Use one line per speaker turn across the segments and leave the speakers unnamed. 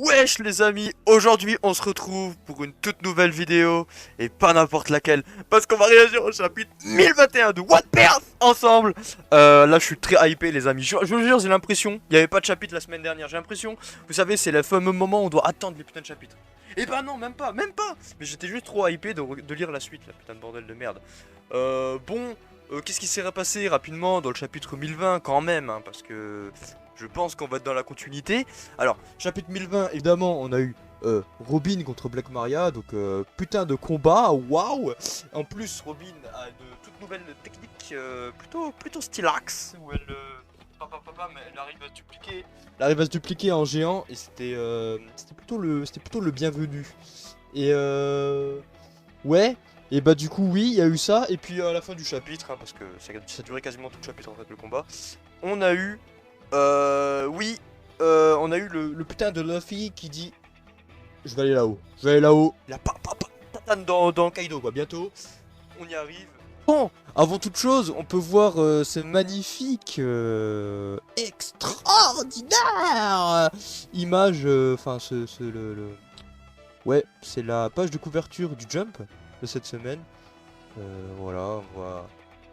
Wesh les amis, aujourd'hui on se retrouve pour une toute nouvelle vidéo et pas n'importe laquelle parce qu'on va réagir au chapitre 1021 de One Piece ensemble. Là je suis très hypé les amis, je vous jure j'ai l'impression, il n'y avait pas de chapitre la semaine dernière, j'ai l'impression, vous savez c'est le fameux moment où on doit attendre les putains de chapitres. Et bah non même pas, mais j'étais juste trop hypé de lire la suite, la putain de bordel de merde. Qu'est-ce qui s'est passé rapidement dans le chapitre 1020 quand même hein, parce que je pense qu'on va être dans la continuité. Alors, chapitre 1020, évidemment, on a eu Robin contre Black Maria, donc putain de combat, waouh. En plus, Robin a de toutes nouvelles techniques plutôt stylax, où mais elle arrive à se dupliquer. Elle arrive à se dupliquer en géant, et c'était plutôt le bienvenu. Et ouais, et bah du coup, oui, il y a eu ça, et puis à la fin du chapitre, hein, parce que ça durait quasiment tout le chapitre en fait, le combat, on a eu oui, on a eu le putain de Luffy qui dit je vais aller là-haut, je vais aller là-haut. Il a pas tatane dans Kaido quoi, bientôt on y arrive. Bon, avant toute chose, on peut voir ce magnifique, extraordinaire image, enfin ouais, c'est la page de couverture du Jump de cette semaine. Voilà,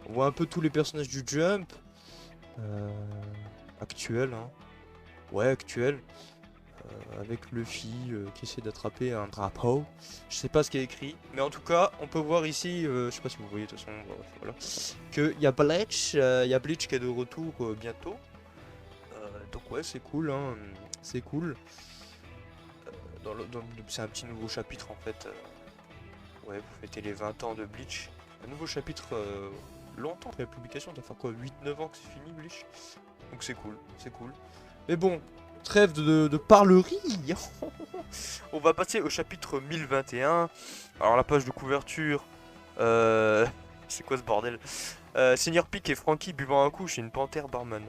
on voit un peu tous les personnages du Jump, actuels, hein. Ouais, actuel, avec Luffy qui essaie d'attraper un drapeau. Je sais pas ce qui est écrit, mais en tout cas, on peut voir ici, je sais pas si vous voyez de toute façon, voilà, qu'il y a Bleach qui est de retour bientôt. Donc ouais, c'est cool, hein, c'est cool. C'est un petit nouveau chapitre en fait. Ouais, vous fêtez les 20 ans de Bleach. Un nouveau chapitre longtemps après la publication, ça doit faire quoi, 8-9 ans que c'est fini Bleach. Donc c'est cool, c'est cool. Mais bon, trêve de parlerie. On va passer au chapitre 1021. Alors la page de couverture, c'est quoi ce bordel? Senior Pink et Frankie buvant un coup chez une panthère barman.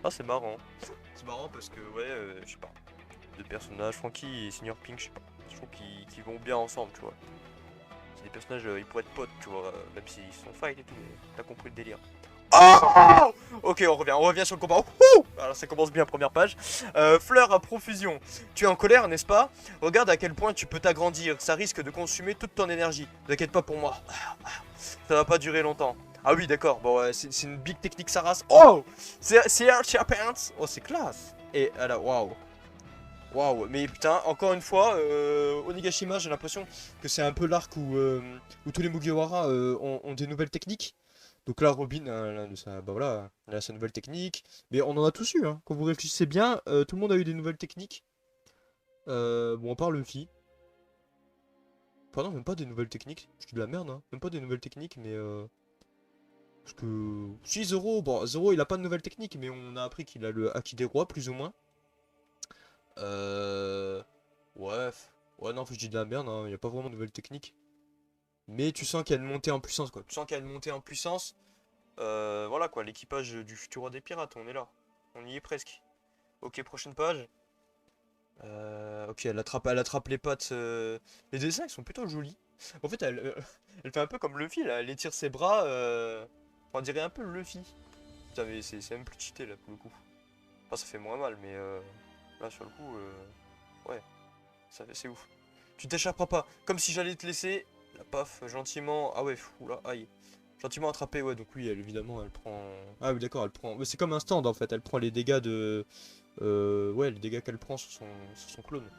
Ah c'est marrant. C'est marrant parce que ouais, je sais pas. Deux personnages, Frankie et Senior Pink, je sais pas. Je trouve qu'ils vont bien ensemble, tu vois. C'est des personnages, ils pourraient être potes, tu vois, même s'ils sont fight et tout, mais t'as compris le délire. Oh, ok, on revient sur le combat. Ouh, alors ça commence bien, première page. Fleur à profusion. Tu es en colère, n'est-ce pas? Regarde à quel point tu peux t'agrandir. Ça risque de consumer toute ton énergie. T'inquiète pas pour moi. Ça va pas durer longtemps. Ah oui, d'accord. Bon, c'est une big technique, sa race. Oh, c'est Air Pants. Oh, c'est classe. Et alors, waouh. Waouh, mais putain, encore une fois, Onigashima, j'ai l'impression que c'est un peu l'arc où tous les Mugiwara ont des nouvelles techniques. Donc là, Robin, bah voilà, elle a sa nouvelle technique. Mais on en a tous eu, hein. Quand vous réfléchissez bien, tout le monde a eu des nouvelles techniques. Bon, à part Luffy. Enfin non, même pas des nouvelles techniques. Je dis de la merde, hein. Même pas des nouvelles techniques, mais parce que... Si, Zoro, bon, Zoro, il a pas de nouvelles techniques, mais on a appris qu'il a le Haki des rois, plus ou moins. Euh... Ouais, ouais, non, je dis de la merde, hein. Il n'y a pas vraiment de nouvelles techniques. Mais tu sens qu'il y a une montée en puissance, quoi. Tu sens qu'il y a une montée en puissance. Voilà quoi, l'équipage du futur roi des pirates, on est là. On y est presque. Ok, prochaine page. Ok, elle attrape les pattes. Les dessins, ils sont plutôt jolis. En fait, elle fait un peu comme Luffy, là. Elle étire ses bras. On dirait un peu Luffy. Putain, mais c'est même plus cheaté, là, pour le coup. Enfin, ça fait moins mal, mais là, sur le coup, ouais, c'est ouf. Tu t'échapperas pas. Comme si j'allais te laisser. La paf, gentiment. Ah ouais, fou, là, aïe. Gentiment attrapé, ouais, donc oui, évidemment, elle prend... Ah oui, d'accord, elle prend... C'est comme un stand, en fait, elle prend les dégâts de... Ouais, les dégâts qu'elle prend sur son clone.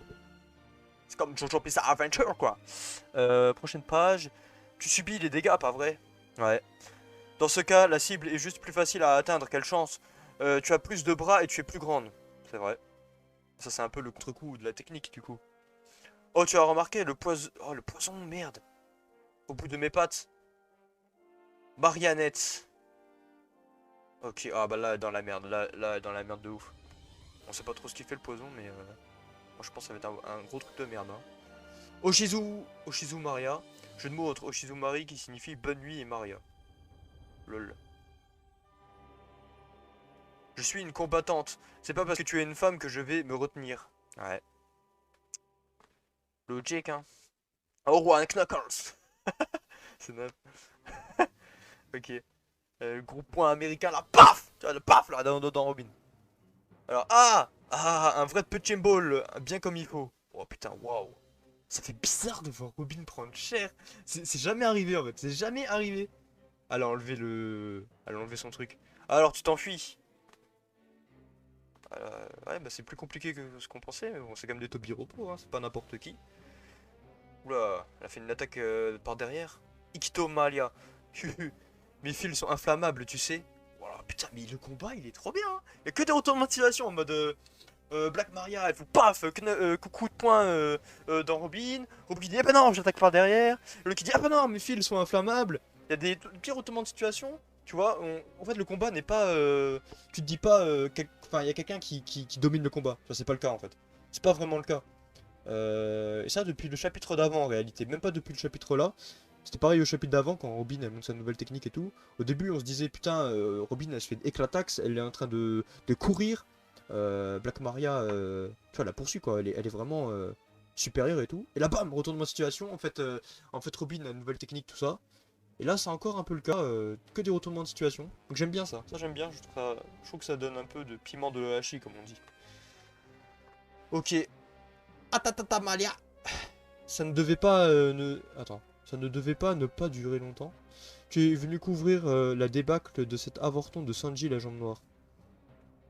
C'est comme Jojo Bizarre Adventure, quoi. Prochaine page. Tu subis les dégâts, pas vrai? Ouais. Dans ce cas, la cible est juste plus facile à atteindre, quelle chance. Tu as plus de bras et tu es plus grande. C'est vrai. Ça, c'est un peu le contre-coup de la technique, du coup. Oh, tu as remarqué, le poison... Oh, le poison, merde. Au bout de mes pattes. Mariannette. Ok, ah bah là, dans la merde, là, dans la merde de ouf. On sait pas trop ce qu'il fait le poison, mais moi je pense que ça va être un gros truc de merde. Hein. Oshizu Maria. Jeu de mots entre Oshizu Mari qui signifie bonne nuit et Maria. Lol. Je suis une combattante. C'est pas parce que tu es une femme que je vais me retenir. Ouais. Logique, hein. Oh, One Knuckles. C'est neuf. Ok. Gros point américain là. Paf! Tu vois, le paf là dans Robin. Alors, ah! Ah, un vrai punching ball, bien comme il faut. Oh putain, waouh. Ça fait bizarre de voir Robin prendre cher. C'est jamais arrivé en fait, c'est jamais arrivé. Elle a enlevé le... Elle a enlevé son truc. Alors tu t'enfuis. Ouais, bah c'est plus compliqué que ce qu'on pensait, mais bon, c'est quand même des Toby repos, hein, c'est pas n'importe qui. Oula, elle a fait une attaque par derrière. Ikito Malia. Mes fils sont inflammables, tu sais. Voilà, putain, mais le combat, il est trop bien. Hein. Il y a que des retours de motivation en mode Black Maria, elle fout paf, coucou de poing dans Robin. Robin dit, ah bah non, j'attaque par derrière. Le qui dit, ah bah non, mes fils sont inflammables. Il y a des petits retournements de situation. Tu vois, en fait, le combat n'est pas. Tu te dis pas. Enfin, il y a quelqu'un qui domine le combat. Ça, c'est pas le cas en fait. C'est pas vraiment le cas. Et ça depuis le chapitre d'avant en réalité, même pas depuis le chapitre là. C'était pareil au chapitre d'avant quand Robin elle monte sa nouvelle technique et tout. Au début on se disait putain Robin elle se fait éclataxe, elle est en train de courir. Black Maria tu vois la poursuit quoi, elle est vraiment supérieure et tout. Et là bam, retournement de situation, en fait Robin a une nouvelle technique tout ça. Et là c'est encore un peu le cas, que des retournements de situation. Donc j'aime bien ça, j'aime bien, je trouve que ça donne un peu de piment de hachis comme on dit. Ok, Atatata Malia. Ça ne devait pas Attends. Ça ne devait pas ne pas durer longtemps. Tu es venu couvrir la débâcle de cet avorton de Sanji la jambe noire.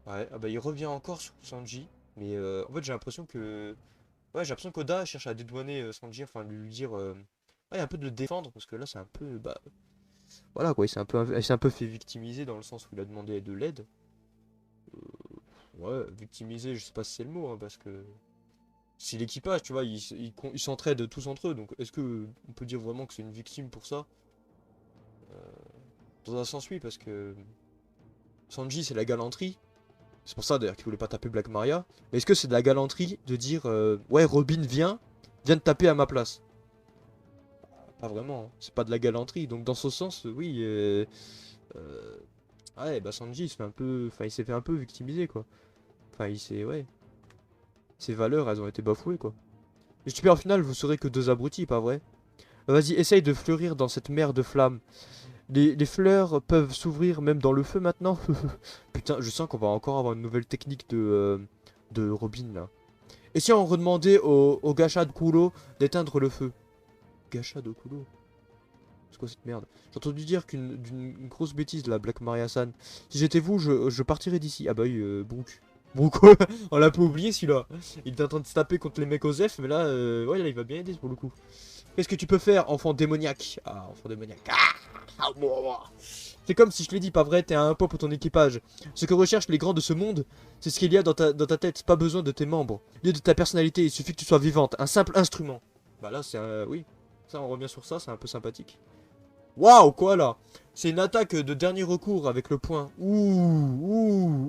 Ouais, ah bah il revient encore sur Sanji. Mais en fait j'ai l'impression que... Ouais, j'ai l'impression qu'Oda cherche à dédouaner Sanji, enfin lui dire... Ouais, un peu de le défendre, parce que là c'est un peu... Bah... Voilà quoi, il s'est un peu fait victimiser dans le sens où il a demandé de l'aide. Ouais, victimiser, je sais pas si c'est le mot, hein, parce que... C'est l'équipage, tu vois, ils s'entraident tous entre eux, donc est-ce que on peut dire vraiment que c'est une victime pour ça? Dans un sens, oui, parce que Sanji, c'est la galanterie. C'est pour ça d'ailleurs qu'il voulait pas taper Black Maria. Mais est-ce que c'est de la galanterie de dire ouais, Robin, viens de taper à ma place? Pas vraiment, hein. C'est pas de la galanterie. Donc dans ce sens, oui. Ouais, bah Sanji, il se fait un peu, enfin, il s'est fait un peu victimiser, quoi. Enfin, il s'est, ouais. Ses valeurs, elles ont été bafouées, quoi. Et super, au final, vous serez que deux abrutis, pas vrai? Vas-y, essaye de fleurir dans cette mer de flammes. Les fleurs peuvent s'ouvrir même dans le feu maintenant. Putain, je sens qu'on va encore avoir une nouvelle technique de Robin, là. Et si on redemandait au Gacha de Kulo d'éteindre le feu? Gacha de Kulo? C'est quoi cette merde? J'ai entendu dire d'une grosse bêtise, la Black Maria-san. Si j'étais vous, je partirais d'ici. Ah bah oui, Brook. Brook, on l'a pas oublié celui-là. Il est en train de se taper contre les mecs aux F, mais là, ouais, là, il va bien aider pour le coup. Qu'est-ce que tu peux faire, enfant démoniaque? Ah, enfant démoniaque. C'est comme si je l'ai dit, pas vrai, t'es un pot pour ton équipage. Ce que recherchent les grands de ce monde, c'est ce qu'il y a dans ta tête, pas besoin de tes membres. Ni de ta personnalité, il suffit que tu sois vivante, un simple instrument. Bah là, c'est un... Oui, ça, on revient sur ça, c'est un peu sympathique. Waouh, quoi là? C'est une attaque de dernier recours avec le poing. Ouh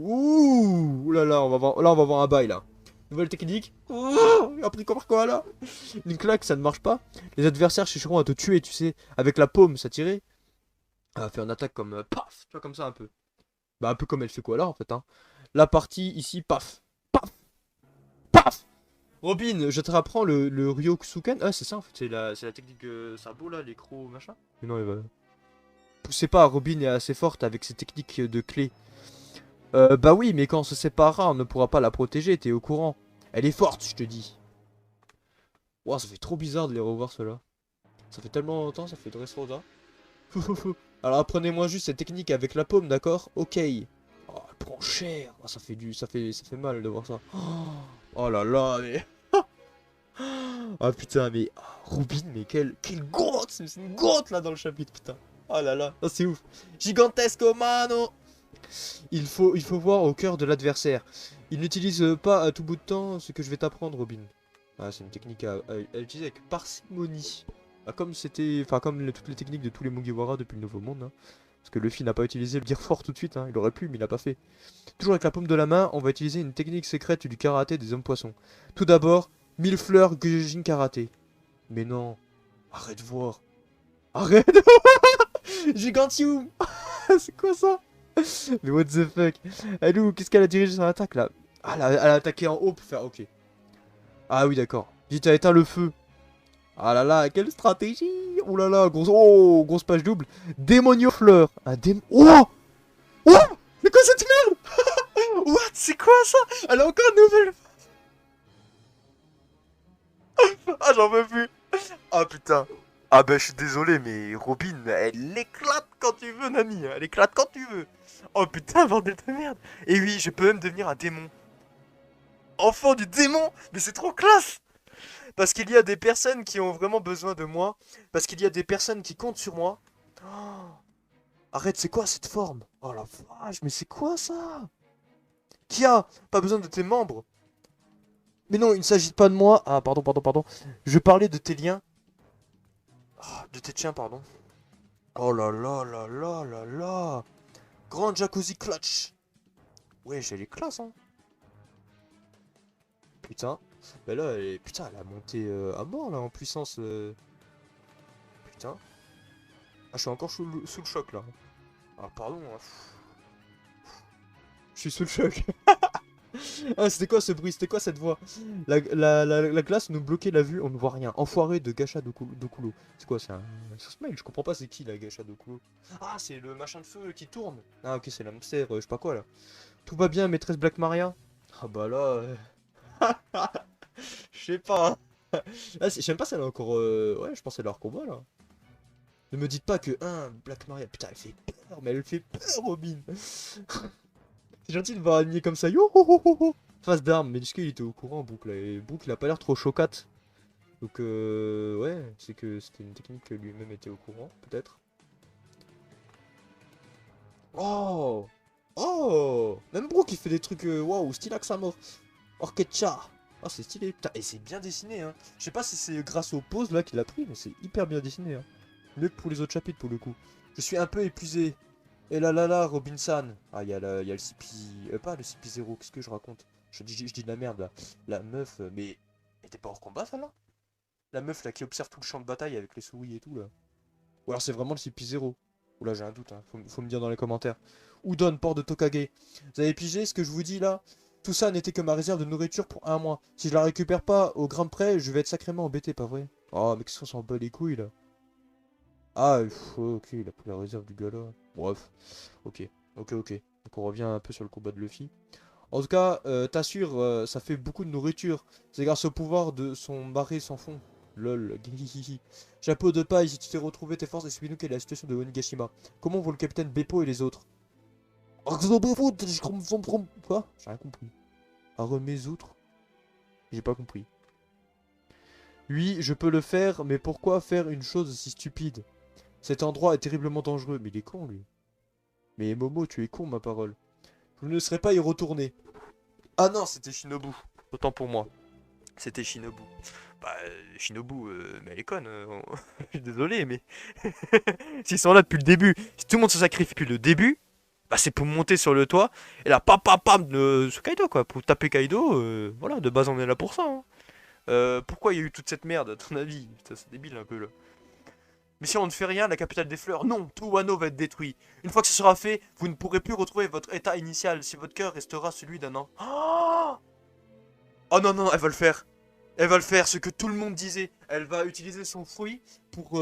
là là, on va voir un bail là. Nouvelle technique. Oh, appris quoi là? Une claque, ça ne marche pas. Les adversaires chercheront à te tuer, tu sais. Avec la paume, ça tirait. Elle va faire une attaque comme paf, tu vois, comme ça un peu. Bah, un peu comme elle fait quoi là en fait, hein. La partie ici, paf, paf, paf. Robin, je te rapprends le Ryokusuken. Ah, c'est ça en fait, c'est la technique Sabo là, les crocs machin. Mais non, il va. Poussez pas, Robin est assez forte avec ses techniques de clé. Bah oui, mais quand on se séparera, on ne pourra pas la protéger, t'es au courant. Elle est forte, je te dis. Ouah, ça fait trop bizarre de les revoir ceux-là. Ça fait tellement longtemps, ça fait Dressrosa. Alors apprenez-moi juste cette technique avec la paume, d'accord? Ok. Oh, elle prend cher. Oh, ça fait mal de voir ça. Oh là là, mais... Oh putain, mais... Oh, Robin, mais quelle grotte. C'est une grotte là dans le chapitre, putain. Oh là là, oh, c'est ouf. Gigantesco mano. Il faut voir au cœur de l'adversaire. Il n'utilise pas à tout bout de temps ce que je vais t'apprendre, Robin. Ah, c'est une technique à utiliser avec parcimonie. Ah, comme c'était, enfin comme toutes les techniques de tous les Mugiwara depuis le Nouveau Monde. Hein. Parce que Luffy n'a pas utilisé le dire fort tout de suite. Hein. Il aurait pu, mais il l'a pas fait. Toujours avec la paume de la main, on va utiliser une technique secrète du karaté des hommes poissons. Tout d'abord, 1000 fleurs Gyojin karaté. Mais non, arrête de voir. Arrête. Gigantium. C'est quoi ça? Mais what the fuck? Elle où? Qu'est-ce qu'elle a dirigé son attaque là? Ah, elle a attaqué en haut pour faire. Ok. Ah oui, d'accord. Dis, t'as éteint le feu. Ah là là, quelle stratégie! Oh là là, grosse page double. Démonio fleur. Un Oh! Oh! C'est quoi cette merde? What? C'est quoi ça? Elle a encore une nouvelle. Ah, j'en peux plus. Ah putain. Ah bah je suis désolé mais Robin elle éclate quand tu veux Nani, elle éclate quand tu veux. Oh putain bordel de merde. Et oui je peux même devenir un démon. Enfant du démon. Mais c'est trop classe. Parce qu'il y a des personnes qui ont vraiment besoin de moi. Parce qu'il y a des personnes qui comptent sur moi. Oh, arrête c'est quoi cette forme? Oh la vache mais c'est quoi ça? Qui a pas besoin de tes membres? Mais non il ne s'agit pas de moi. Ah pardon. Je parlais de tes liens. Ah, de tes tiens pardon. Oh là là là là là là. Grand jacuzzi clutch. Ouais, j'ai les classes, hein. Putain. Bah là, putain, elle a monté à mort, là, en puissance. Putain. Ah, je suis encore sous le choc, là. Ah, pardon. Hein. Je suis sous le choc. Ah, c'était quoi ce bruit? C'était quoi cette voix? La glace nous bloquait la vue, on ne voit rien. Enfoiré de Gacha Dokulo. C'est quoi? C'est un smile, je comprends pas c'est qui la Gacha Dokulo. Ah, c'est le machin de feu qui tourne. Ah, ok, c'est l'hamster, je sais pas quoi, là. Tout va bien, maîtresse Black Maria? Ah bah là... Je sais pas. Hein. Ah, je sais même pas si elle a encore... Ouais, je pense qu'elle a leur combat, là. Ne me dites pas que... Black Maria... Putain, elle fait peur, mais elle fait peur, Robin. C'est gentil de voir aligner comme ça. Yo ho ho ho ho. Face d'armes, mais est-ce qu'il était au courant, Brook, là? Et Brook, il a pas l'air trop chocate. Donc, ouais, c'est que c'était une technique que lui-même était au courant, peut-être. Oh! Oh! Même Brook, il fait des trucs, waouh, style Axamor. Orkecha. Ah, c'est stylé, putain, et c'est bien dessiné, hein. Je sais pas si c'est grâce aux poses, là, qu'il a pris, mais c'est hyper bien dessiné, hein. Mieux que pour les autres chapitres, pour le coup. Je suis un peu épuisé. Et là, Robinson. Ah, il y a le CP... pas le CP0, qu'est-ce que je raconte? Je dis de la merde, là. La meuf, mais... Elle était pas hors combat, celle-là? La meuf, là, qui observe tout le champ de bataille avec les souris et tout, là. Ou alors c'est vraiment le CP0. Ou là, j'ai un doute, hein. Faut me dire dans les commentaires. Udon, port de Tokage. Vous avez pigé ce que je vous dis, là? Tout ça n'était que ma réserve de nourriture pour un mois. Si je la récupère pas au grain près, je vais être sacrément embêté, pas vrai? Oh, mais qu'est-ce qu'on s'en bat les couilles, là? Ah, ok, il a pris la réserve du gars, là. Bref. Ok. Donc on revient un peu sur le combat de Luffy. En tout cas, t'assures, ça fait beaucoup de nourriture. C'est grâce au pouvoir de son marais sans fond. Lol, hihihi. Chapeau de paille, si tu t'es retrouvé tes forces, explique-nous quelle est la situation de Onigashima. Comment vont le capitaine Beppo et les autres? Quoi? J'ai rien compris. Mes outres? J'ai pas compris. Oui, je peux le faire, mais pourquoi faire une chose si stupide? Cet endroit est terriblement dangereux. Mais il est con, lui. Mais Momo, tu es con, ma parole. Je ne serais pas y retourner. Ah non, c'était Shinobu. Autant pour moi. C'était Shinobu. Bah, Shinobu, mais elle est conne. Je suis désolé, mais... S'ils sont là depuis le début, si tout le monde se sacrifie depuis le début, bah c'est pour monter sur le toit, et là, pam, sur Kaido, quoi. Pour taper Kaido, voilà, de base on est là pour ça. Hein. Pourquoi il y a eu toute cette merde, à ton avis? Putain, c'est débile un peu, là. Mais si on ne fait rien, la capitale des fleurs, non, tout Wano va être détruit. Une fois que ce sera fait, vous ne pourrez plus retrouver votre état initial si votre cœur restera celui d'un an. Oh non, elle va le faire. Elle va le faire, ce que tout le monde disait. Elle va utiliser son fruit pour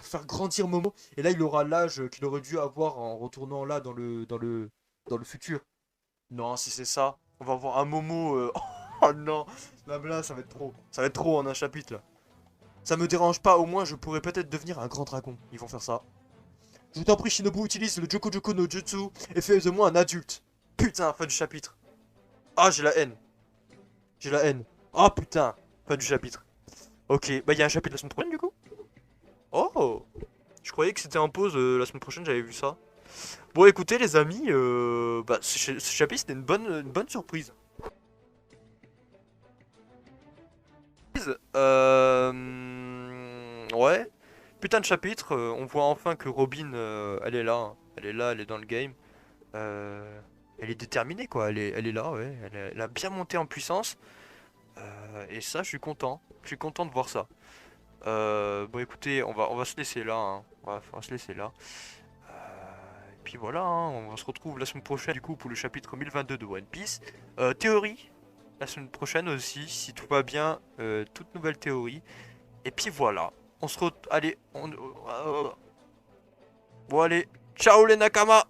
faire grandir Momo. Et là, il aura l'âge qu'il aurait dû avoir en retournant là dans le futur. Non, si c'est ça, on va avoir un Momo... Oh non, là, ça va être trop. Ça va être trop en un chapitre, là. Ça me dérange pas, au moins je pourrais peut-être devenir un grand dragon. Ils vont faire ça. Je t'en prie, Shinobu, utilise le Joko Joko no Jutsu et fais de moi un adulte. Putain, fin du chapitre. Ah, j'ai la haine. J'ai la haine. Ah, putain, fin du chapitre. Ok, bah il y a un chapitre la semaine prochaine du coup. Oh, je croyais que c'était en pause la semaine prochaine, j'avais vu ça. Bon, écoutez les amis, bah ce chapitre c'était une bonne surprise. Ouais. Putain de chapitre, on voit enfin que Robin, elle est là. Hein. Elle est là, elle est dans le game. Elle est déterminée quoi, elle est là, ouais. Elle a bien monté en puissance. Et ça, je suis content. Je suis content de voir ça. Bon écoutez, on va se laisser là. Hein. On va se laisser là. Et puis voilà, hein, on se retrouve la semaine prochaine du coup pour le chapitre 1022 de One Piece. Théorie, la semaine prochaine aussi, si tout va bien, toute nouvelle théorie. Et puis voilà, on se retrouve... Allez, bon allez, ciao les Nakama!